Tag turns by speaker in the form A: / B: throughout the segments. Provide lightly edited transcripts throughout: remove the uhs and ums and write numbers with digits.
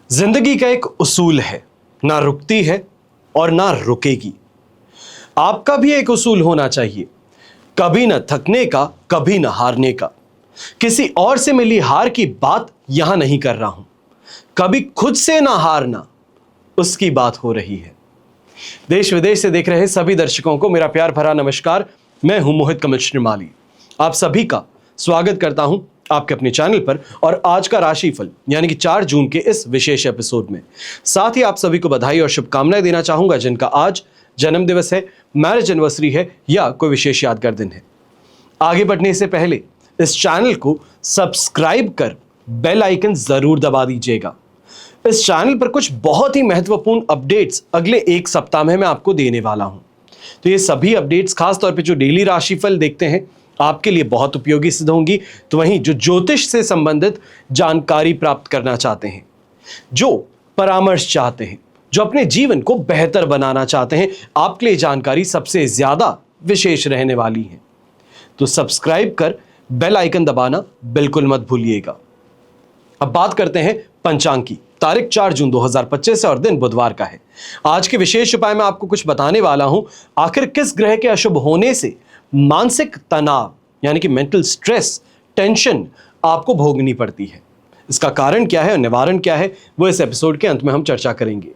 A: जिंदगी का एक उसूल है, ना रुकती है और ना रुकेगी। आपका भी एक उसूल होना चाहिए, कभी न थकने का, कभी न हारने का। किसी और से मिली हार की बात यहां नहीं कर रहा हूं, कभी खुद से ना हारना, उसकी बात हो रही है। देश विदेश से देख रहे सभी दर्शकों को मेरा प्यार भरा नमस्कार। मैं हूं मोहित कमल श्रीमाली। आप सभी का स्वागत करता हूं आपके अपने चैनल पर और आज का राशिफल यानी कि 4 जून के इस विशेष एपिसोड में। साथ ही आप सभी को बधाई और शुभकामनाएं देना चाहूंगा जिनका आज जन्म दिवस है, मैरिज एनिवर्सरी है या कोई विशेष यादगार दिन है। आगे बढ़ने से पहले इस चैनल को सब्सक्राइब कर बेल आइकन जरूर दबा दीजिएगा। इस चैनल पर कुछ बहुत ही महत्वपूर्ण अपडेट्स अगले 1 सप्ताह में मैं आपको देने वाला हूं। तो ये सभी अपडेट्स खासतौर पे जो डेली राशिफल देखते हैं आपके लिए बहुत उपयोगी सिद्ध होंगी। तो वहीं जो ज्योतिष से संबंधित जानकारी प्राप्त करना चाहते हैं, जो परामर्श चाहते हैं, जो अपने जीवन को बेहतर बनाना चाहते हैं, आपके लिए जानकारी सबसे ज्यादा विशेष रहने वाली है। तो सब्सक्राइब कर बेल आइकन दबाना बिल्कुल मत भूलिएगा। अब बात करते हैं पंचांग की। तारीख 4 जून 2025 और दिन बुधवार का है। आज के विशेष उपाय में आपको कुछ बताने वाला हूं। आखिर किस ग्रह के अशुभ होने से मानसिक तनाव यानी कि मेंटल स्ट्रेस, टेंशन आपको भोगनी पड़ती है, इसका कारण क्या है और निवारण क्या है, वो इस एपिसोड के अंत में हम चर्चा करेंगे।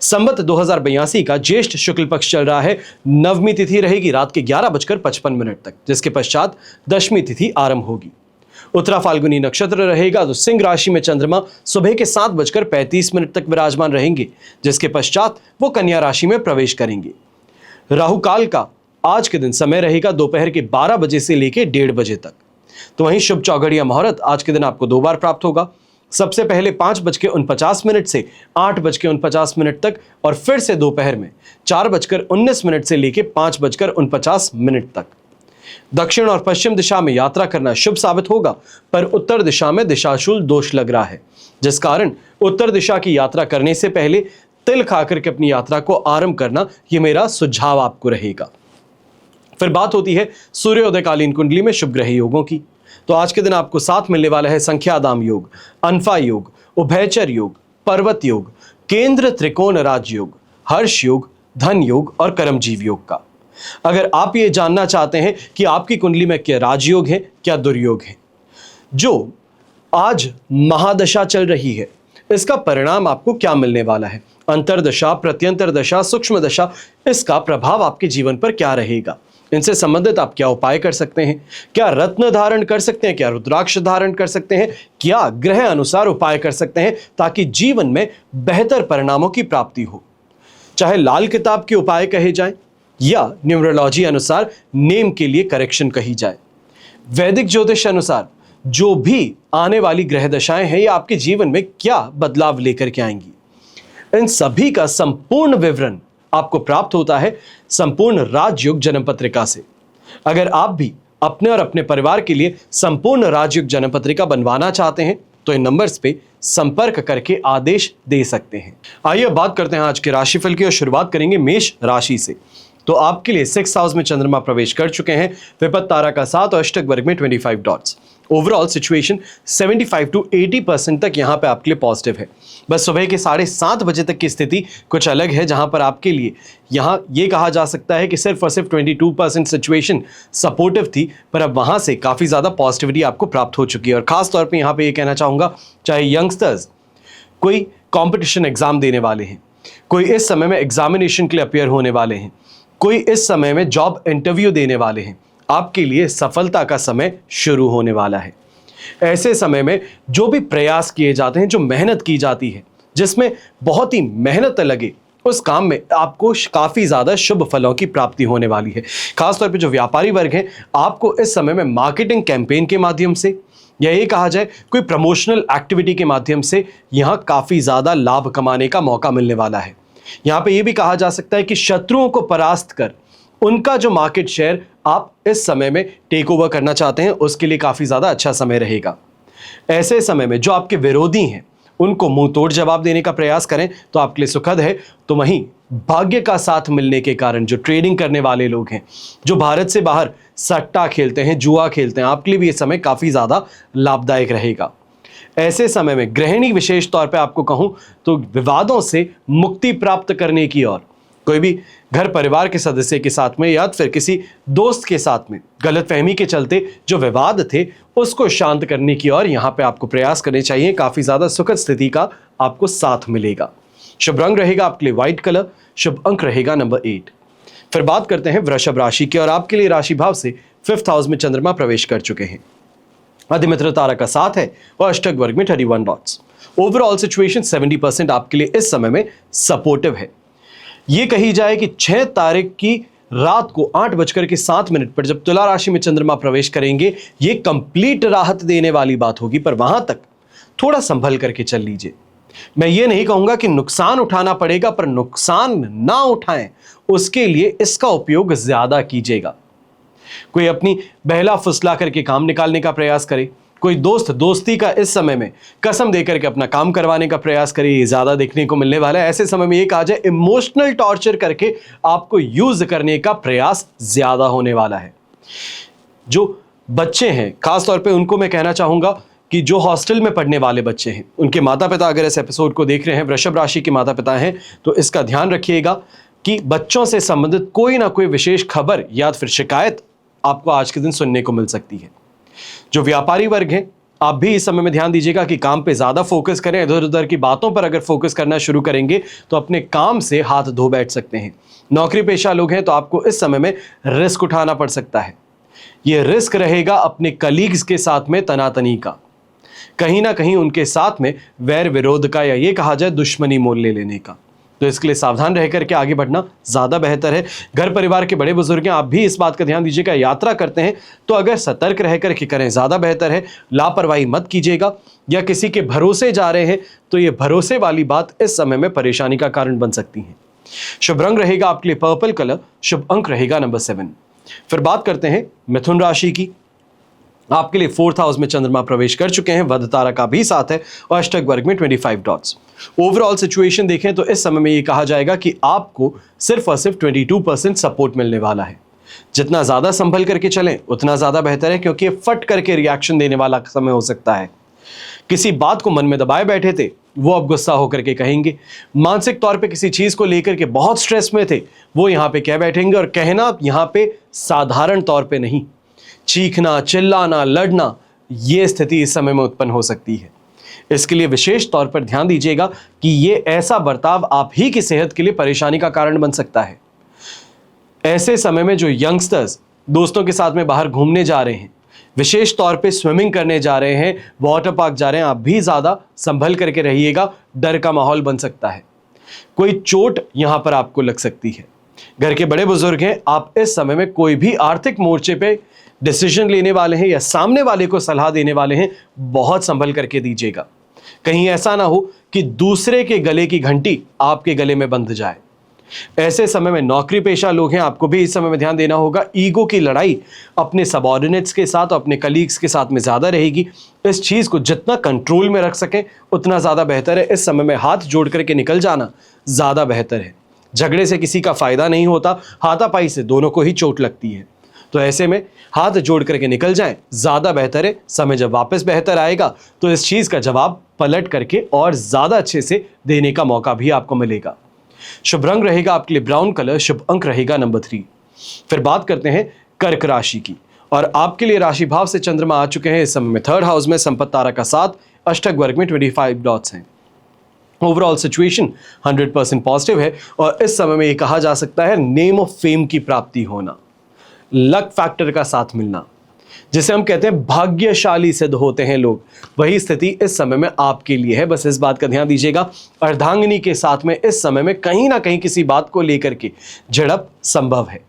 A: संवत 2082 का ज्येष्ठ शुक्ल पक्ष चल रहा है। नवमी तिथि रहेगी रात के 11:55 तक, जिसके पश्चात दशमी तिथि आरंभ होगी। उत्तरा फाल्गुनी नक्षत्र रहेगा तो सिंह राशि में चंद्रमा सुबह के 7:35 तक विराजमान रहेंगे, जिसके पश्चात वो कन्या राशि में प्रवेश करेंगे। राहु काल का आज के दिन समय रहेगा दोपहर के 12 बजे से लेकर 1:30 बजे तक। तो वहीं शुभ चौघड़िया मुहूर्त आज के दिन आपको 2 बार प्राप्त होगा। सबसे पहले 5:49 से 8:49 तक और फिर से दोपहर में 4:19 से लेकर 5:49 तक। दक्षिण और पश्चिम दिशा में यात्रा करना शुभ साबित होगा, पर उत्तर दिशा में दिशाशूल दोष लग रहा है, जिस कारण उत्तर दिशा की यात्रा करने से पहले तिल खाकर के अपनी यात्रा को आरंभ करना, यह मेरा सुझाव आपको रहेगा। फिर बात होती है सूर्योदयकालीन कुंडली में शुभ ग्रह योगों की। तो आज के दिन आपको साथ मिलने वाला है संख्यादाम योग, अनफा योग, उभयचर योग, पर्वत योग, केंद्र त्रिकोण राज योग, हर्ष योग, धन योग और कर्मजीव योग का। अगर आप ये जानना चाहते हैं कि आपकी कुंडली में क्या राजयोग है, क्या दुर्योग है, जो आज महादशा चल रही है, इसका परिणाम आपको क्या मिलने वाला है, अंतरदशा, प्रत्यंतर दशा, सूक्ष्म दशा, इसका प्रभाव आपके जीवन पर क्या रहेगा, इनसे संबंधित आप क्या उपाय कर सकते हैं, क्या रत्न धारण कर सकते हैं, क्या रुद्राक्ष धारण कर सकते हैं, क्या ग्रह अनुसार उपाय कर सकते हैं ताकि जीवन में बेहतर परिणामों की प्राप्ति हो। चाहे लाल किताब के उपाय कहे जाएं या न्यूमरोलॉजी अनुसार नेम के लिए करेक्शन कही जाए, वैदिक ज्योतिष अनुसार जो भी आने वाली ग्रह दशाएं हैं ये आपके जीवन में क्या बदलाव लेकर के आएंगी, इन सभी का संपूर्ण विवरण आपको प्राप्त होता है संपूर्ण राजयोग जन्म पत्रिका से। अगर आप भी अपने और अपने परिवार के लिए संपूर्ण राजयोग जन्म पत्रिका बनवाना चाहते हैं तो इन नंबर्स पे संपर्क करके आदेश दे सकते हैं। आइए बात करते हैं आज के राशिफल की और शुरुआत करेंगे मेष राशि से। तो आपके लिए 6th हाउस में चंद्रमा प्रवेश कर चुके हैं, विपत्त तारा का 7 और अष्टक वर्ग में 25 डॉट्स। ओवरऑल सिचुएशन 75 to 80% तक यहाँ पे आपके लिए पॉजिटिव है। बस सुबह के 7:30 बजे तक की स्थिति कुछ अलग है, जहाँ पर आपके लिए यहाँ ये कहा जा सकता है कि सिर्फ और सिर्फ 22% सिचुएशन सपोर्टिव थी, पर अब वहाँ से काफ़ी ज़्यादा पॉजिटिविटी आपको प्राप्त हो चुकी है। और ख़ास तौर पे यहाँ पे ये कहना चाहूँगा, चाहे यंगस्टर्स कोई कॉम्पिटिशन एग्ज़ाम देने वाले हैं, कोई इस समय में एग्जामिनेशन के लिए अपेयर होने वाले हैं, कोई इस समय में जॉब इंटरव्यू देने वाले हैं, आपके लिए सफलता का समय शुरू होने वाला है। ऐसे समय में जो भी प्रयास किए जाते हैं, जो मेहनत की जाती है, जिसमें बहुत ही मेहनत लगे, उस काम में आपको काफ़ी ज़्यादा शुभ फलों की प्राप्ति होने वाली है। खासतौर पे जो व्यापारी वर्ग हैं, आपको इस समय में मार्केटिंग कैंपेन के माध्यम से या ये कहा जाए कोई प्रमोशनल एक्टिविटी के माध्यम से यहाँ काफ़ी ज़्यादा लाभ कमाने का मौका मिलने वाला है। यहाँ पे ये भी कहा जा सकता है कि शत्रुओं को परास्त कर उनका जो मार्केट शेयर आप इस समय में टेक ओवर करना चाहते हैं, उसके लिए काफ़ी ज़्यादा अच्छा समय रहेगा। ऐसे समय में जो आपके विरोधी हैं उनको मुंह तोड़ जवाब देने का प्रयास करें तो आपके लिए सुखद है। तो वहीं भाग्य का साथ मिलने के कारण जो ट्रेडिंग करने वाले लोग हैं, जो भारत से बाहर सट्टा खेलते हैं, जुआ खेलते हैं, आपके लिए भी ये समय काफ़ी ज़्यादा लाभदायक रहेगा। ऐसे समय में गृहिणी विशेष तौर पे आपको कहूं तो विवादों से मुक्ति प्राप्त करने की ओर, कोई भी घर परिवार के सदस्य के साथ में या फिर किसी दोस्त के साथ में गलतफहमी के चलते जो विवाद थे उसको शांत करने की ओर यहां पे आपको प्रयास करने चाहिए। काफी ज्यादा सुखद स्थिति का आपको साथ मिलेगा। शुभ रंग रहेगा आपके लिए व्हाइट कलर, शुभ अंक रहेगा नंबर 8। फिर बात करते हैं वृषभ राशि की, और आपके लिए राशि भाव से 5th हाउस में चंद्रमा प्रवेश कर चुके हैं। अधिमित्र तारा का साथ है और अष्टक वर्ग में 31 डॉट्स। ओवरऑल सिचुएशन 70% आपके लिए इस समय में सपोर्टिव है। यह कही जाए कि 6 तारीख की रात को 8:07 पर जब तुला राशि में चंद्रमा प्रवेश करेंगे, यह कंप्लीट राहत देने वाली बात होगी, पर वहां तक थोड़ा संभल करके चल लीजिए। मैं ये नहीं कहूंगा कि नुकसान उठाना पड़ेगा, पर नुकसान ना उठाएं उसके लिए इसका उपयोग ज्यादा कीजिएगा। कोई अपनी बहला फुसला करके काम निकालने का प्रयास करे, कोई दोस्त दोस्ती का इस समय में कसम देकर के अपना काम करवाने का प्रयास करे, ये ज्यादा देखने को मिलने वाला है। ऐसे समय में ये कहा जाए इमोशनल टॉर्चर करके आपको यूज करने का प्रयास ज्यादा होने वाला है। जो बच्चे हैं खासतौर पे उनको मैं कहना चाहूंगा कि जो हॉस्टल में पढ़ने वाले बच्चे हैं, उनके माता पिता अगर इस एपिसोड को देख रहे हैं, वृषभ राशि के माता पिता हैं, तो इसका ध्यान रखिएगा कि बच्चों से संबंधित कोई ना कोई विशेष खबर या फिर शिकायत आपको आज के दिन सुनने को मिल सकती है। जो व्यापारी वर्ग हैं, आप भी इस समय में ध्यान दीजिएगा कि काम पे ज्यादा फोकस करें। इधर उधर की बातों पर अगर फोकस करना शुरू करेंगे तो अपने काम से हाथ धो बैठ सकते हैं। नौकरी पेशा लोग हैं तो आपको इस समय में रिस्क उठाना पड़ सकता है। यह रिस्क रहेगा अपने कलीग्स के साथ में तनातनी का, कहीं ना कहीं उनके साथ में वैर विरोध का, या ये कहा जाए दुश्मनी मोल ले लेने का। तो इसके लिए सावधान रह करके आगे बढ़ना ज्यादा बेहतर है। घर परिवार के बड़े बुजुर्ग हैं, आप भी इस बात का ध्यान दीजिएगा। यात्रा करते हैं तो अगर सतर्क रह करके करें ज्यादा बेहतर है। लापरवाही मत कीजिएगा, या किसी के भरोसे जा रहे हैं तो ये भरोसे वाली बात इस समय में परेशानी का कारण बन सकती है। शुभ रंग रहेगा आपके लिए पर्पल कलर, शुभ अंक रहेगा नंबर 7। फिर बात करते हैं मिथुन राशि की। आपके लिए 4th हाउस में चंद्रमा प्रवेश कर चुके हैं, वध तारा का भी साथ है और अष्टक वर्ग में 25 डॉट्स। ओवरऑल सिचुएशन देखें तो इस समय में यह कहा जाएगा कि आपको सिर्फ और सिर्फ 22% सपोर्ट मिलने वाला है। जितना ज्यादा संभल करके चलें उतना ज्यादा बेहतर है, क्योंकि फट करके रिएक्शन देने वाला समय हो सकता है। किसी बात को मन में दबाए बैठे थे, वो अब गुस्सा होकर के कहेंगे। मानसिक तौर पे किसी चीज को लेकर के बहुत स्ट्रेस में थे, वो यहाँ पे कह बैठेंगे, और कहना यहाँ पे साधारण तौर पे नहीं, चीखना, चिल्लाना, लड़ना, ये स्थिति इस समय में उत्पन्न हो सकती है। इसके लिए विशेष तौर पर ध्यान दीजिएगा कि ये ऐसा बर्ताव आप ही की सेहत के लिए परेशानी का कारण बन सकता है। ऐसे समय में जो यंगस्टर्स दोस्तों के साथ में बाहर घूमने जा रहे हैं, विशेष तौर पे स्विमिंग करने जा रहे हैं, वाटर पार्क जा रहे हैं, आप भी ज्यादा संभल करके रहिएगा। डर का माहौल बन सकता है, कोई चोट यहां पर आपको लग सकती है। घर के बड़े बुजुर्ग हैं, आप इस समय में कोई भी आर्थिक मोर्चे पे डिसीजन लेने वाले हैं या सामने वाले को सलाह देने वाले हैं, बहुत संभल करके दीजिएगा। कहीं ऐसा ना हो कि दूसरे के गले की घंटी आपके गले में बंध जाए। ऐसे समय में नौकरी पेशा लोग हैं, आपको भी इस समय में ध्यान देना होगा। ईगो की लड़ाई अपने सबऑर्डिनेट्स के साथ, अपने कलीग्स के साथ में ज्यादा रहेगी। इस चीज को जितना कंट्रोल में रख सकें उतना ज्यादा बेहतर है। इस समय में हाथ जोड़ करके निकल जाना ज्यादा बेहतर है। झगड़े से किसी का फायदा नहीं होता, हाथापाई से दोनों को ही चोट लगती है। तो ऐसे में हाथ जोड़ करके निकल जाएं, ज्यादा बेहतर है। समय जब वापस बेहतर आएगा तो इस चीज का जवाब पलट करके और ज्यादा अच्छे से देने का मौका भी आपको मिलेगा। शुभ रंग रहेगा आपके लिए ब्राउन कलर, शुभ अंक रहेगा नंबर 3। फिर बात करते हैं कर्क राशि की, और आपके लिए राशि भाव से चंद्रमा आ चुके हैं इस समय में 3rd हाउस में, संपत्ति तारा का साथ, अष्टक वर्ग में 25 डॉट्स हैं। ओवरऑल सिचुएशन 100% पॉजिटिव है, और इस समय में यह कहा जा सकता है नेम ऑफ फेम की प्राप्ति होना, लक फैक्टर का साथ मिलना, जिसे हम कहते हैं भाग्यशाली सिद्ध होते हैं लोग, वही स्थिति इस समय में आपके लिए है। बस इस बात का ध्यान दीजिएगा, अर्धांगिनी के साथ में इस समय में कहीं ना कहीं किसी बात को लेकर के झड़प संभव है।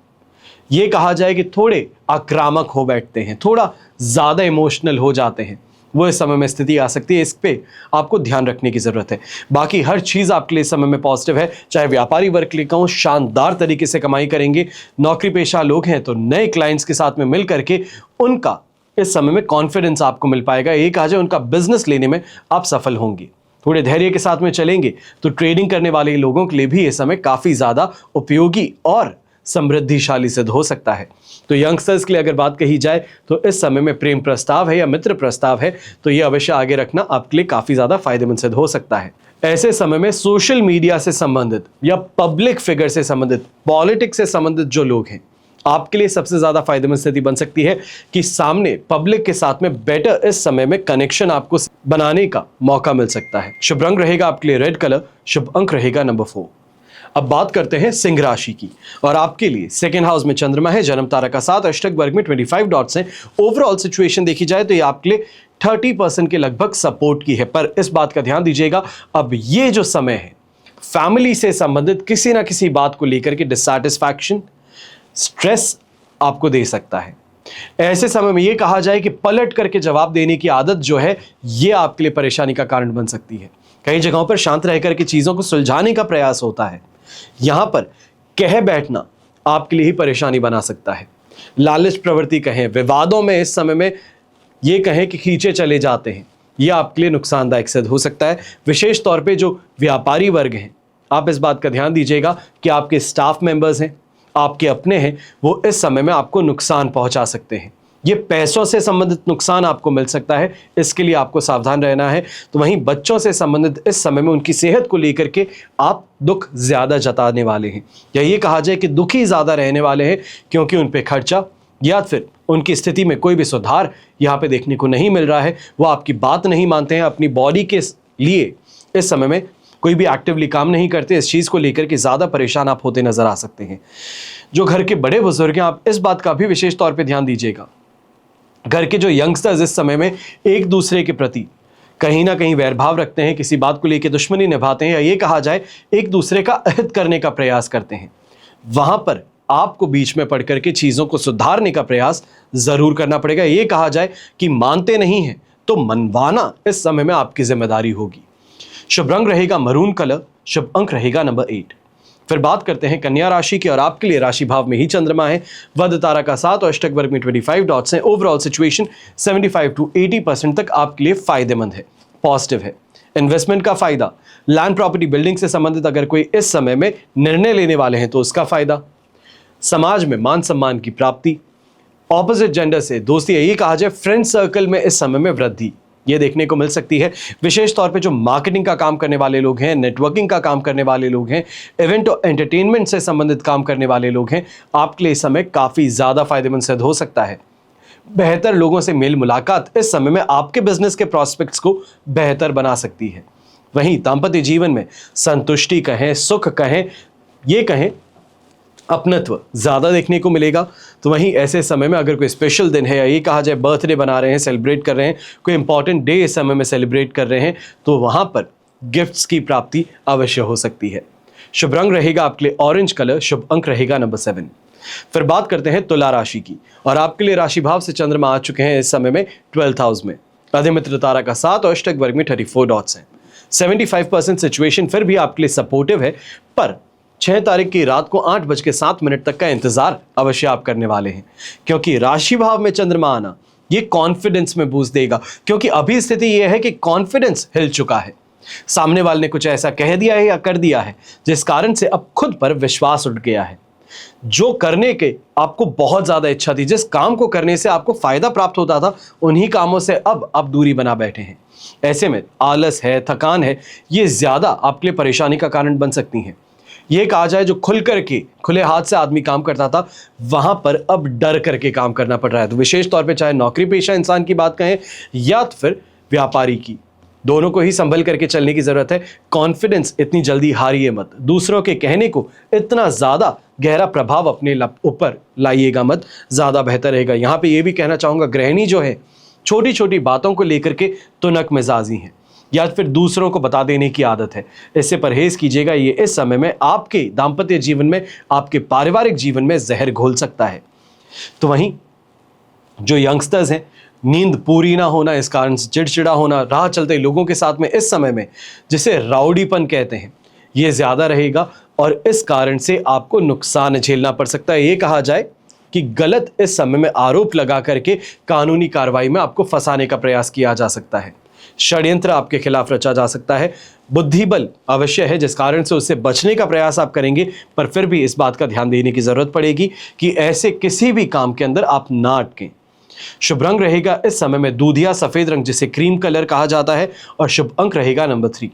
A: यह कहा जाए कि थोड़े आक्रामक हो बैठते हैं, थोड़ा ज्यादा इमोशनल हो जाते हैं, वो इस समय में स्थिति आ सकती है। इस पे आपको ध्यान रखने की जरूरत है। बाकी हर चीज आपके लिए इस समय में पॉजिटिव है। चाहे व्यापारी वर्ग के लिए कहूं, शानदार तरीके से कमाई करेंगे। नौकरी पेशा लोग हैं तो नए क्लाइंट्स के साथ में मिल करके उनका इस समय में कॉन्फिडेंस आपको मिल पाएगा। ये कहा जाए उनका बिजनेस लेने में आप सफल होंगे। थोड़े धैर्य के साथ में चलेंगे तो ट्रेडिंग करने वाले लोगों के लिए भी ये समय काफी ज्यादा उपयोगी और समृद्धिशाली सिद्ध हो सकता है। तो यंगस्टर्स के लिए अगर बात कही जाए तो इस समय में प्रेम प्रस्ताव है या मित्र प्रस्ताव है तो ये अवश्य आगे रखना आपके लिए काफी ज्यादा फायदेमंद सिद्ध हो सकता है। ऐसे समय में सोशल मीडिया से संबंधित या पब्लिक फिगर से संबंधित, पॉलिटिक्स से संबंधित जो लोग हैं, आपके लिए सबसे ज्यादा फायदेमंद स्थिति बन सकती है कि सामने पब्लिक के साथ में बेटर इस समय में कनेक्शन आपको बनाने का मौका मिल सकता है। शुभ रंग रहेगा आपके लिए रेड कलर, शुभ अंक रहेगा नंबर 4। अब बात करते हैं सिंह राशि की, और आपके लिए सेकेंड हाउस में चंद्रमा है, जन्म तारा का 7, अष्टक वर्ग में 25 डॉट्स हैं। ओवरऑल सिचुएशन देखी जाए तो ये आपके लिए 30% के लगभग सपोर्ट की है, पर इस बात का ध्यान दीजिएगा, अब ये जो समय है फैमिली से संबंधित किसी ना किसी बात को लेकर के डिससैटिस्फैक्शन, स्ट्रेस आपको दे सकता है। ऐसे समय में यह कहा जाए कि पलट करके जवाब देने की आदत जो है यह आपके लिए परेशानी का कारण बन सकती है। कई जगहों पर शांत रह करके चीजों को सुलझाने का प्रयास होता है, यहां पर कह बैठना आपके लिए ही परेशानी बना सकता है। लालच प्रवृत्ति कहें, विवादों में इस समय में यह कहें कि खींचे चले जाते हैं, यह आपके लिए नुकसानदायक सिद्ध हो सकता है। विशेष तौर पे जो व्यापारी वर्ग हैं, आप इस बात का ध्यान दीजिएगा कि आपके स्टाफ मेंबर्स हैं, आपके अपने हैं, वो इस समय में आपको नुकसान पहुंचा सकते हैं। ये पैसों से संबंधित नुकसान आपको मिल सकता है, इसके लिए आपको सावधान रहना है। तो वहीं बच्चों से संबंधित इस समय में उनकी सेहत को लेकर के आप दुख ज्यादा जताने वाले हैं, या ये कहा जाए कि दुखी ज्यादा रहने वाले हैं, क्योंकि उन पे खर्चा या फिर उनकी स्थिति में कोई भी सुधार यहाँ पे देखने को नहीं मिल रहा है। वो आपकी बात नहीं मानते हैं, अपनी बॉडी के लिए इस समय में कोई भी एक्टिवली काम नहीं करते। इस चीज को लेकर के ज्यादा परेशान आप होते नजर आ सकते हैं। जो घर के बड़े बुजुर्ग हैं, आप इस बात का भी विशेष तौर पे ध्यान दीजिएगा। घर के जो यंगस्टर्स इस समय में एक दूसरे के प्रति कहीं ना कहीं वैरभाव रखते हैं, किसी बात को लेकर दुश्मनी निभाते हैं, या ये कहा जाए एक दूसरे का अहित करने का प्रयास करते हैं, वहां पर आपको बीच में पड़ करके चीजों को सुधारने का प्रयास जरूर करना पड़ेगा। ये कहा जाए कि मानते नहीं है तो मनवाना इस समय में आपकी जिम्मेदारी होगी। शुभ रंग रहेगा मरून कलर, शुभ अंक रहेगा नंबर 8। फिर बात करते हैं कन्या राशि की, और आपके लिए राशि भाव में ही चंद्रमा है, वध तारा का 7 और अष्टक वर्ग में 25 डॉट्स हैं। ओवरऑल सिचुएशन 75 to 80% तक आपके लिए फायदेमंद है, पॉजिटिव है। इन्वेस्टमेंट का फायदा, लैंड प्रॉपर्टी बिल्डिंग से संबंधित अगर कोई इस समय में निर्णय लेने वाले हैं तो उसका फायदा, समाज में मान सम्मान की प्राप्ति, ऑपोजिट जेंडर से दोस्ती, ये कहा जाए फ्रेंड सर्कल में इस समय में वृद्धि ये देखने को मिल सकती है। विशेष तौर पे जो मार्केटिंग का काम करने वाले लोग हैं, नेटवर्किंग का काम करने वाले लोग हैं, इवेंट और एंटरटेनमेंट से संबंधित काम करने वाले लोग हैं, आपके लिए इस समय काफ़ी ज़्यादा फायदेमंद सिद्ध हो सकता है। बेहतर लोगों से मेल मुलाकात इस समय में आपके बिजनेस के प्रॉस्पेक्ट्स को बेहतर बना सकती है। वहीं दाम्पत्य जीवन में संतुष्टि कहें, सुख कहें, ये कहें अपनत्व ज़्यादा देखने को मिलेगा। तो वहीं ऐसे समय में अगर कोई स्पेशल दिन है, या ये कहा जाए बर्थडे बना रहे हैं, सेलिब्रेट कर रहे हैं, कोई इंपॉर्टेंट डे इस समय में सेलिब्रेट कर रहे हैं, तो वहाँ पर गिफ्ट्स की प्राप्ति अवश्य हो सकती है। शुभ रंग रहेगा आपके लिए ऑरेंज कलर, शुभ अंक रहेगा नंबर 7। फिर बात करते हैं तुला राशि की, और आपके लिए राशि भाव से चंद्रमा आ चुके हैं इस समय में 12th हाउस में, अधिमित्र तारा का 7 और अष्टक वर्ग में 34 डॉट्स हैं। 75% सिचुएशन फिर भी आपके लिए सपोर्टिव है, पर 6 तारीख की रात को 8:07 तक का इंतजार अवश्य आप करने वाले हैं, क्योंकि राशि भाव में चंद्रमा आना ये कॉन्फिडेंस में बूस्ट देगा। क्योंकि अभी स्थिति यह है कि कॉन्फिडेंस हिल चुका है, सामने वाले ने कुछ ऐसा कह दिया है या कर दिया है जिस कारण से अब खुद पर विश्वास उठ गया है। जो करने के आपको बहुत ज्यादा इच्छा थी, जिस काम को करने से आपको फायदा प्राप्त होता था, उन्हीं कामों से अब आप दूरी बना बैठे हैं। ऐसे में आलस है, थकान है, ये ज्यादा आपके लिए परेशानी का कारण बन सकती हैं। ये कहा जाए जो खुल करके खुले हाथ से आदमी काम करता था, वहां पर अब डर करके काम करना पड़ रहा है। तो विशेष तौर पे चाहे नौकरी पेशा इंसान की बात कहें या फिर व्यापारी की, दोनों को ही संभल करके चलने की जरूरत है। कॉन्फिडेंस इतनी जल्दी हारिए मत, दूसरों के कहने को इतना ज्यादा गहरा प्रभाव अपने ऊपर लाइएगा मत, ज्यादा बेहतर रहेगा। यहाँ पे ये भी कहना चाहूंगा, गृहिणी जो है छोटी छोटी बातों को लेकर के तुनक मिजाजी है, या फिर दूसरों को बता देने की आदत है, इससे परहेज कीजिएगा। ये इस समय में आपके दाम्पत्य जीवन में, आपके पारिवारिक जीवन में जहर घोल सकता है। तो वहीं जो यंगस्टर्स हैं, नींद पूरी ना होना, इस कारण से चिड़चिड़ा होना, राह चलते लोगों के साथ में इस समय में जिसे राउडीपन कहते हैं, ये ज्यादा रहेगा, और इस कारण से आपको नुकसान झेलना पड़ सकता है। ये कहा जाए कि गलत इस समय में आरोप लगा करके कानूनी कार्रवाई में आपको फंसाने का प्रयास किया जा सकता है। षड्यंत्र आपके खिलाफ रचा जा सकता है। बुद्धिबल अवश्य है, जिस कारण से उससे बचने का प्रयास आप करेंगे, पर फिर भी इस बात का ध्यान देने की जरूरत पड़ेगी कि ऐसे किसी भी काम के अंदर आप ना अटकें। शुभ रंग रहेगा इस समय में दूधिया सफेद रंग, जिसे क्रीम कलर कहा जाता है, और शुभ अंक रहेगा नंबर 3।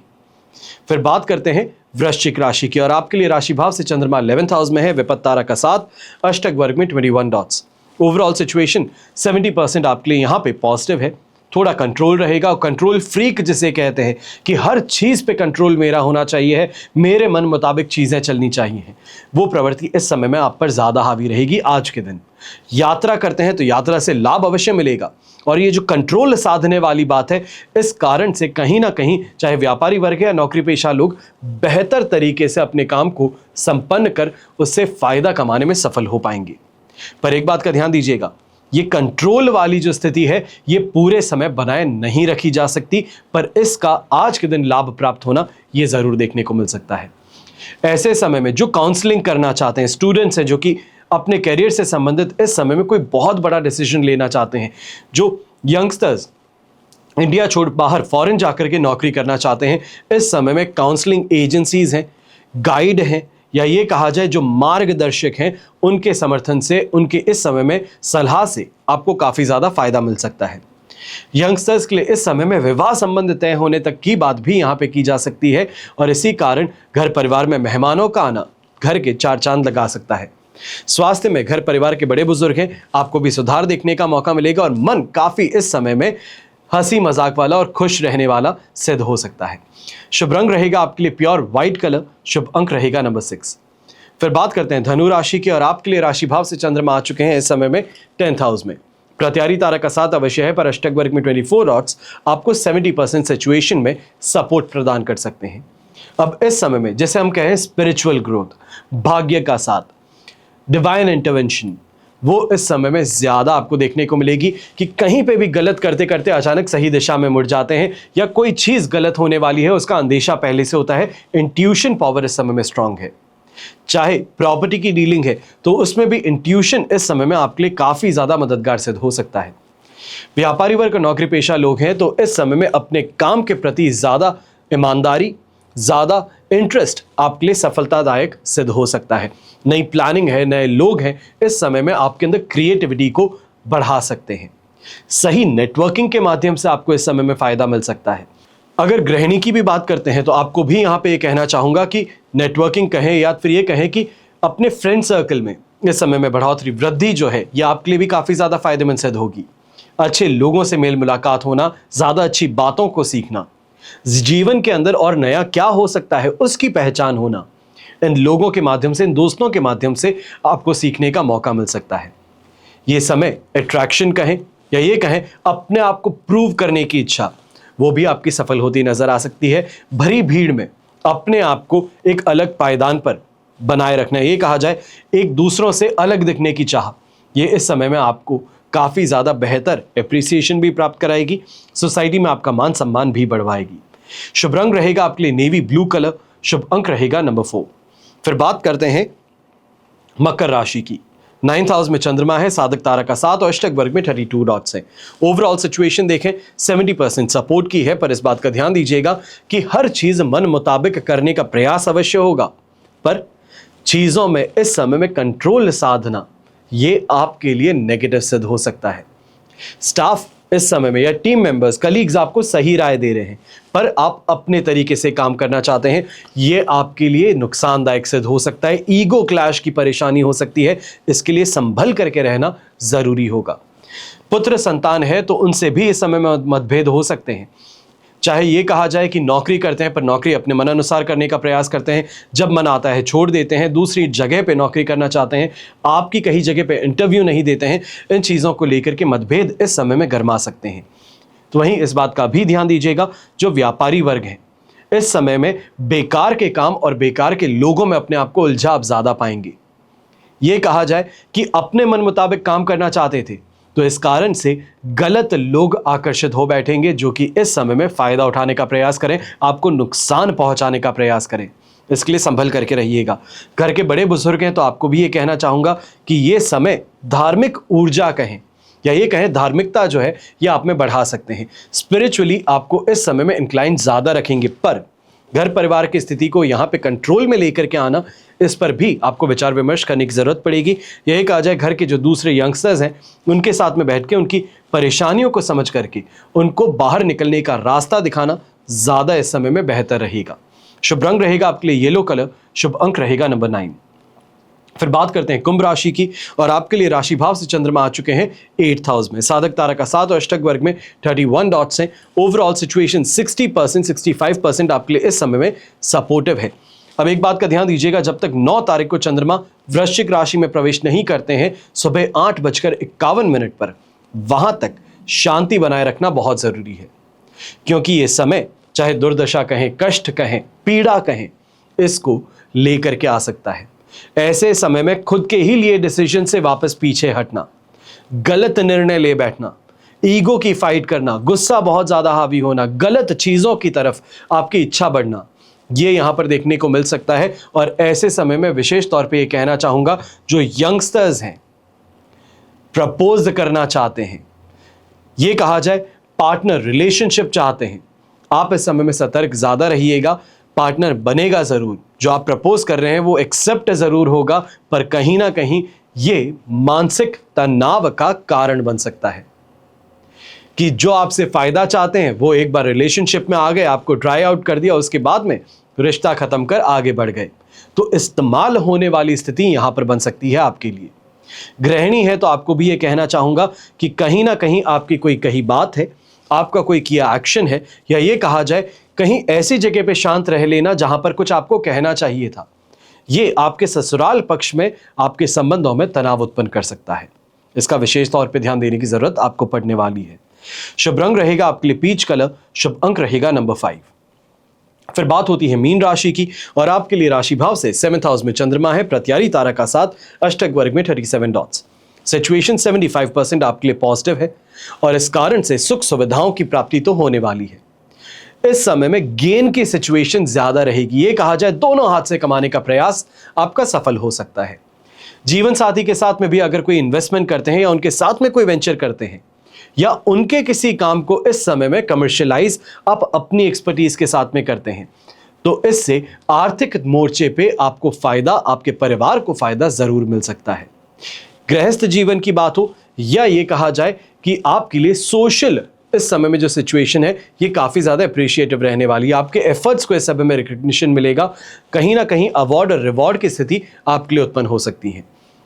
A: फिर बात करते हैं वृश्चिक राशि की, और आपके लिए राशि भाव से चंद्रमा 11th हाउस में है, विपत्त तारा का 7, अष्टक वर्ग में 21 डॉट्स। ओवरऑल सिचुएशन 70% आपके लिए यहाँ पे पॉजिटिव है। थोड़ा कंट्रोल रहेगा, और कंट्रोल फ्रीक जिसे कहते हैं कि हर चीज़ पे कंट्रोल मेरा होना चाहिए है, मेरे मन मुताबिक चीज़ें चलनी चाहिए, वो प्रवृत्ति इस समय में आप पर ज़्यादा हावी रहेगी। आज के दिन यात्रा करते हैं तो यात्रा से लाभ अवश्य मिलेगा, और ये जो कंट्रोल साधने वाली बात है, इस कारण से कहीं ना कहीं चाहे व्यापारी वर्ग है या नौकरी पेशा लोग बेहतर तरीके से अपने काम को संपन्न कर उससे फायदा कमाने में सफल हो पाएंगे। पर एक बात का ध्यान दीजिएगा, ये कंट्रोल वाली जो स्थिति है ये पूरे समय बनाए नहीं रखी जा सकती, पर इसका आज के दिन लाभ प्राप्त होना ये जरूर देखने को मिल सकता है। ऐसे समय में जो काउंसलिंग करना चाहते हैं, स्टूडेंट्स हैं जो कि अपने करियर से संबंधित इस समय में कोई बहुत बड़ा डिसीजन लेना चाहते हैं, जो यंगस्टर्स इंडिया छोड़ बाहर फॉरेन जाकर के नौकरी करना चाहते हैं, इस समय में काउंसलिंग एजेंसीज हैं, गाइड हैं, या ये कहा जाए जो मार्गदर्शक हैं, उनके समर्थन से, उनके इस समय में सलाह से आपको काफ़ी ज़्यादा फायदा मिल सकता है। यंगस्टर्स के लिए इस समय में विवाह संबंध तय होने तक की बात भी यहाँ पे की जा सकती है, और इसी कारण घर परिवार में मेहमानों का आना घर के 4 चांद लगा सकता है। स्वास्थ्य में घर परिवार के बड़े बुजुर्ग हैं, आपको भी सुधार देखने का मौका मिलेगा, और मन काफ़ी इस समय में हंसी मजाक वाला और खुश रहने वाला सिद्ध हो सकता है। शुभ रंग रहेगा आपके लिए प्योर व्हाइट कलर, शुभ अंक रहेगा नंबर 6। फिर बात करते हैं धनु राशि की, और आपके लिए राशि भाव से चंद्रमा आ चुके हैं इस समय में 10th हाउस में। प्रत्यारी तारा का 7 अवश्य है, पर अष्टक वर्ग में 24 डॉट्स आपको 70% सिचुएशन में सपोर्ट प्रदान कर सकते हैं। अब इस समय में जैसे हम कहें स्पिरिचुअल ग्रोथ, भाग्य का साथ, डिवाइन इंटरवेंशन, वो इस समय में ज़्यादा आपको देखने को मिलेगी कि कहीं पे भी गलत करते करते अचानक सही दिशा में मुड़ जाते हैं, या कोई चीज़ गलत होने वाली है उसका अंदेशा पहले से होता है। इंट्यूशन पावर इस समय में स्ट्रांग है। चाहे प्रॉपर्टी की डीलिंग है तो उसमें भी इंट्यूशन इस समय में आपके लिए काफ़ी ज़्यादा मददगार सिद्ध हो सकता है। व्यापारी वर्ग और नौकरी पेशा लोग हैं तो इस समय में अपने काम के प्रति ज़्यादा ईमानदारी, ज़्यादा इंटरेस्ट आपके लिए सफलतादायक सिद्ध हो सकता है। नई प्लानिंग है, नए लोग हैं, इस समय में आपके अंदर क्रिएटिविटी को बढ़ा सकते हैं। सही नेटवर्किंग के माध्यम से आपको इस समय में फ़ायदा मिल सकता है। अगर गृहिणी की भी बात करते हैं तो आपको भी यहाँ पे ये कहना चाहूँगा कि नेटवर्किंग कहें या फिर ये कहें कि अपने फ्रेंड सर्कल में इस समय में बढ़ोतरी, वृद्धि जो है ये आपके लिए भी काफ़ी ज़्यादा फायदेमंद सिद्ध होगी। अच्छे लोगों से मेल मुलाकात होना, ज़्यादा अच्छी बातों को सीखना, जीवन के अंदर और नया क्या हो सकता है उसकी पहचान होना, इन लोगों के माध्यम से, इन दोस्तों के माध्यम से आपको सीखने का मौका मिल सकता है। ये समय अट्रैक्शन कहें या ये कहें अपने आप को प्रूव करने की इच्छा, वो भी आपकी सफल होती नजर आ सकती है। भरी भीड़ में अपने आप को एक अलग पायदान पर बनाए रखना, ये कहा जाए एक दूसरों से अलग दिखने की चाह, ये इस समय में आपको काफ़ी ज़्यादा बेहतर एप्रिसिएशन भी प्राप्त कराएगी, सोसाइटी में आपका मान सम्मान भी बढ़वाएगी। शुभ रंग रहेगा आपके लिए नेवी ब्लू कलर, शुभ अंक रहेगा नंबर 4। फिर बात करते हैं मकर राशि की। 9th हाउस में चंद्रमा है, साधक तारा का 7 और अष्टक वर्ग में 32 डॉट्स है। ओवरऑल सिचुएशन देखें 70% सपोर्ट की है, पर इस बात का ध्यान दीजिएगा कि हर चीज मन मुताबिक करने का प्रयास अवश्य होगा, पर चीजों में इस समय में कंट्रोल साधना ये आपके लिए नेगेटिव सिद्ध हो सकता है। स्टाफ इस समय में या टीम मेंबर्स, कलीग्स आपको सही राय दे रहे हैं, पर आप अपने तरीके से काम करना चाहते हैं, ये आपके लिए नुकसानदायक सिद्ध हो सकता है। ईगो क्लैश की परेशानी हो सकती है, इसके लिए संभल करके रहना जरूरी होगा। पुत्र संतान है तो उनसे भी इस समय में मतभेद हो सकते हैं। चाहे ये कहा जाए कि नौकरी करते हैं पर नौकरी अपने मन अनुसार करने का प्रयास करते हैं, जब मन आता है छोड़ देते हैं, दूसरी जगह पे नौकरी करना चाहते हैं, आपकी कहीं जगह पे इंटरव्यू नहीं देते हैं, इन चीज़ों को लेकर के मतभेद इस समय में गरमा सकते हैं। तो वहीं इस बात का भी ध्यान दीजिएगा, जो व्यापारी वर्ग है इस समय में बेकार के काम और बेकार के लोगों में अपने आप को उलझा आप ज़्यादा पाएंगे। ये कहा जाए कि अपने मन मुताबिक काम करना चाहते थे तो इस कारण से गलत लोग आकर्षित हो बैठेंगे, जो कि इस समय में फ़ायदा उठाने का प्रयास करें, आपको नुकसान पहुंचाने का प्रयास करें। इसके लिए संभल करके रहिएगा। घर के बड़े बुजुर्ग हैं तो आपको भी ये कहना चाहूँगा कि ये समय धार्मिक ऊर्जा कहें या ये कहें धार्मिकता जो है ये आप में बढ़ा सकते हैं। स्पिरिचुअली आपको इस समय में इंक्लाइन ज़्यादा रखेंगे, पर घर परिवार की स्थिति को यहाँ पे कंट्रोल में लेकर के आना, इस पर भी आपको विचार विमर्श करने की ज़रूरत पड़ेगी। यही कहा जाए घर के जो दूसरे यंगस्टर्स हैं उनके साथ में बैठ के उनकी परेशानियों को समझ करके उनको बाहर निकलने का रास्ता दिखाना ज़्यादा इस समय में बेहतर रहेगा। शुभ रंग रहेगा आपके लिए येलो कलर, शुभ अंक रहेगा नंबर 9। फिर बात करते हैं कुंभ राशि की, और आपके लिए राशि भाव से चंद्रमा आ चुके हैं 8th हाउस में। साधक तारा का 7 और अष्टक वर्ग में 31 डॉट्स हैं। ओवरऑल सिचुएशन 60% 65% आपके लिए इस समय में सपोर्टिव है। अब एक बात का ध्यान दीजिएगा, जब तक 9 तारीख को चंद्रमा वृश्चिक राशि में प्रवेश नहीं करते हैं सुबह 8:51 पर, वहां तक शांति बनाए रखना बहुत जरूरी है, क्योंकि ये समय चाहे दुर्दशा कहें, कष्ट कहें, पीड़ा कहें, इसको लेकर के आ सकता है। ऐसे समय में खुद के ही लिए डिसीजन से वापस पीछे हटना, गलत निर्णय ले बैठना, ईगो की फाइट करना, गुस्सा बहुत ज्यादा हावी होना, गलत चीजों की तरफ आपकी इच्छा बढ़ना, ये यहां पर देखने को मिल सकता है। और ऐसे समय में विशेष तौर पे ये कहना चाहूंगा, जो यंगस्टर्स हैं, प्रपोज करना चाहते हैं, ये कहा जाए पार्टनर रिलेशनशिप चाहते हैं, आप इस समय में सतर्क ज्यादा रहिएगा। पार्टनर बनेगा जरूर, जो आप प्रपोज कर रहे हैं वो एक्सेप्ट जरूर होगा, पर कहीं ना कहीं ये मानसिक तनाव का कारण बन सकता है कि जो आपसे फायदा चाहते हैं वो एक बार रिलेशनशिप में आ गए, आपको ट्राई आउट कर दिया, उसके बाद में रिश्ता खत्म कर आगे बढ़ गए, तो इस्तेमाल होने वाली स्थिति यहां पर बन सकती है आपके लिए। गृहिणी है तो आपको भी ये कहना चाहूंगा कि कहीं ना कहीं आपकी कोई कही बात है, आपका कोई किया एक्शन है, या ये कहा जाए कहीं ऐसी जगह पे शांत रह लेना जहां पर कुछ आपको कहना चाहिए था, ये आपके ससुराल पक्ष में आपके संबंधों में तनाव उत्पन्न कर सकता है। इसका विशेष तौर पे ध्यान देने की जरूरत आपको पड़ने वाली है। शुभ रंग रहेगा आपके लिए पीच कलर, शुभ अंक रहेगा नंबर 5। फिर बात होती है मीन राशि की, और आपके लिए राशि भाव से 7th हाउस में चंद्रमा है, प्रत्यारी तारा का 7, अष्टक वर्ग में 37 डॉट्स। सिचुएशन 75% आपके लिए पॉजिटिव है, और इस कारण से सुख सुविधाओं की प्राप्ति तो होने वाली है। इस समय में गेन की सिचुएशन ज्यादा रहेगी, ये कहा जाए दोनों हाथ से कमाने का प्रयास आपका सफल हो सकता है। जीवन साथी के साथ में भी अगर कोई इन्वेस्टमेंट करते हैं, या उनके साथ में कोई वेंचर करते हैं, या उनके किसी काम को इस समय में कमर्शियलाइज आप अपनी एक्सपर्टीज के साथ में करते हैं, तो इससे आर्थिक मोर्चे पे आपको फायदा, आपके परिवार को फायदा जरूर मिल सकता है। गृहस्थ जीवन की बात हो, या ये कहा जाए कि आपके लिए सोशल इस समय में जो सिचुएशन है ये काफी ज्यादा अप्रिशिएटिव रहने वाली है। आपके एफर्ट्स को इस समय में रिकग्निशन मिलेगा, कहीं ना कहीं अवार्ड और रिवॉर्ड की स्थिति आपके लिए उत्पन्न हो सकती है।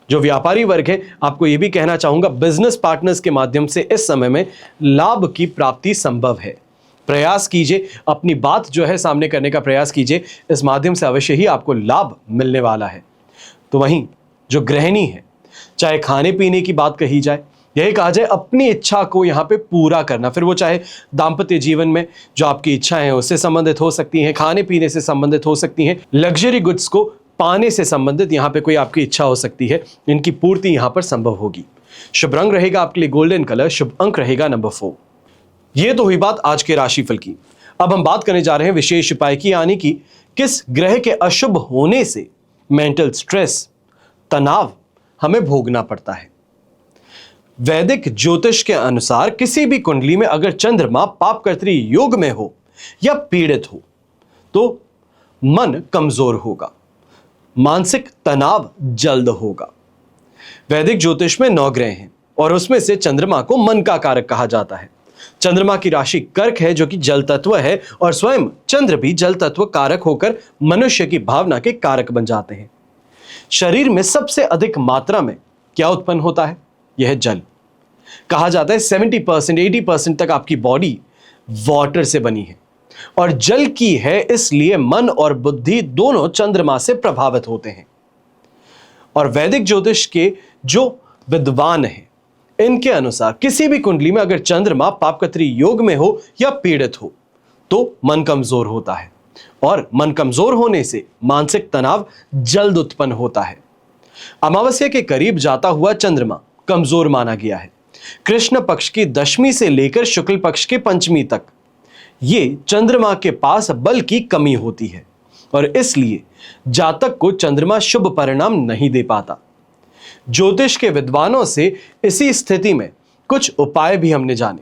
A: जो व्यापारी वर्ग है, आपको ये भी कहना चाहूंगा, बिजनेस पार्टनर्स के माध्यम से इस समय में लाभ की प्राप्ति संभव है। प्रयास कीजिए, अपनी बात जो है सामने करने का प्रयास कीजिए, इस माध्यम से अवश्य ही आपको लाभ मिलने वाला है। तो वहीं जो गृहिणी है, चाहे खाने पीने की बात कही जाए, यही कहा जाए अपनी इच्छा को यहाँ पे पूरा करना, फिर वो चाहे दाम्पत्य जीवन में जो आपकी इच्छाएं हैं उससे संबंधित हो सकती हैं, खाने पीने से संबंधित हो सकती हैं, लग्जरी गुड्स को पाने से संबंधित यहाँ पे कोई आपकी इच्छा हो सकती है, इनकी पूर्ति यहाँ पर संभव होगी। शुभ रंग रहेगा आपके लिए गोल्डन कलर, शुभ अंक रहेगा नंबर 4। ये तो हुई बात आज के राशिफल की। अब हम बात करने जा रहे हैं विशेष उपाय की, यानी कि किस ग्रह के अशुभ होने से मेंटल स्ट्रेस, तनाव हमें भोगना पड़ता है। वैदिक ज्योतिष के अनुसार किसी भी कुंडली में अगर चंद्रमा पापकर्त्री योग में हो या पीड़ित हो तो मन कमजोर होगा, मानसिक तनाव जल्द होगा। वैदिक ज्योतिष में 9 ग्रह हैं और उसमें से चंद्रमा को मन का कारक कहा जाता है। चंद्रमा की राशि कर्क है जो कि जल तत्व है, और स्वयं चंद्र भी जल तत्व कारक होकर मनुष्य की भावना के कारक बन जाते हैं। शरीर में सबसे अधिक मात्रा में क्या उत्पन्न होता है? यह जल। कहा जाता है 70% 80% तक आपकी बॉडी वाटर से बनी है, और जल की है, इसलिए मन और बुद्धि दोनों चंद्रमा से प्रभावित होते हैं। और वैदिक ज्योतिष के जो विद्वान हैं, इनके अनुसार किसी भी कुंडली में अगर चंद्रमा पापकर्त्री योग में हो या पीड़ित हो तो मन कमजोर होता है, और मन कमजोर होने से मानसिक तनाव जल्द उत्पन्न होता है। अमावस्या के करीब जाता हुआ चंद्रमा कमजोर माना गया है। कृष्ण पक्ष की दशमी से लेकर शुक्ल पक्ष के पंचमी तक ये चंद्रमा के पास बल की कमी होती है, और इसलिए जातक को चंद्रमा शुभ परिणाम नहीं दे पाता। ज्योतिष के विद्वानों से इसी स्थिति में कुछ उपाय भी हमने जाने।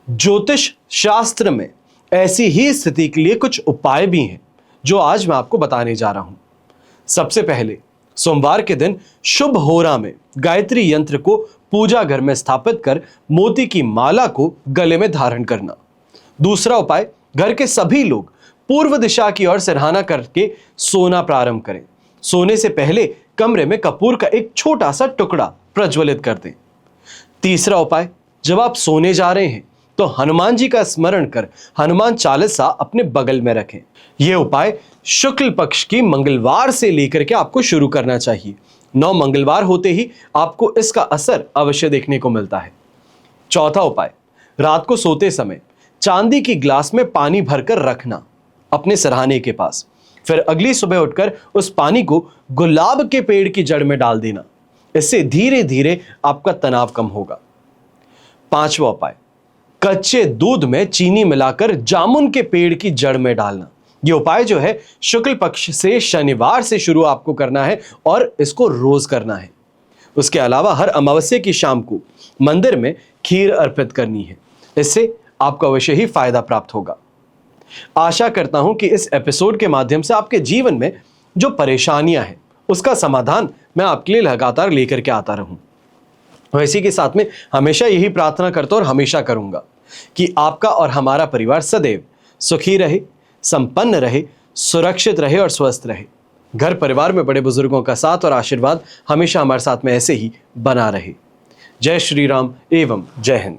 A: ज्योतिष शास्त्र में ऐसी ही स्थिति के लिए कुछ उपाय भी हैं जो आज मैं आपको बताने जा रहा हूं। सबसे पहले, सोमवार के दिन शुभ होरा में गायत्री यंत्र को पूजा घर में स्थापित कर मोती की माला को गले में धारण करना। दूसरा उपाय, घर के सभी लोग पूर्व दिशा की ओर सिरहाना करके सोना प्रारंभ करें। सोने से पहले कमरे में कपूर का एक छोटा सा टुकड़ा प्रज्वलित कर दें। तीसरा उपाय, जब आप सोने जा रहे हैं तो हनुमान जी का स्मरण कर हनुमान चालीसा अपने बगल में रखें। यह उपाय शुक्ल पक्ष की मंगलवार से लेकर के आपको शुरू करना चाहिए। 9 मंगलवार होते ही आपको इसका असर अवश्य देखने को मिलता है। चौथा उपाय, रात को सोते समय चांदी की ग्लास में पानी भरकर रखना अपने सिरहाने के पास। फिर अगली सुबह उठकर उस पानी को गुलाब के पेड़ की जड़ में डाल देना। इससे धीरे धीरे आपका तनाव कम होगा। पांचवा उपाय, कच्चे दूध में चीनी मिलाकर जामुन के पेड़ की जड़ में डालना। यह उपाय जो है शुक्ल पक्ष से शनिवार से शुरू आपको करना है और इसको रोज करना है। उसके अलावा हर अमावस्या की शाम को मंदिर में खीर अर्पित करनी है। इससे आपको अवश्य ही फायदा प्राप्त होगा। आशा करता हूं कि इस एपिसोड के माध्यम से आपके जीवन में जो परेशानियां हैं उसका समाधान मैं आपके लिए लगातार लेकर के आता रहूं। और इसी के साथ में हमेशा यही प्रार्थना करता और हमेशा करूंगा कि आपका और हमारा परिवार सदैव सुखी रहे, संपन्न रहे, सुरक्षित रहे और स्वस्थ रहे। घर परिवार में बड़े बुजुर्गों का साथ और आशीर्वाद हमेशा हमारे साथ में ऐसे ही बना रहे। जय श्री राम एवं जय हिंद।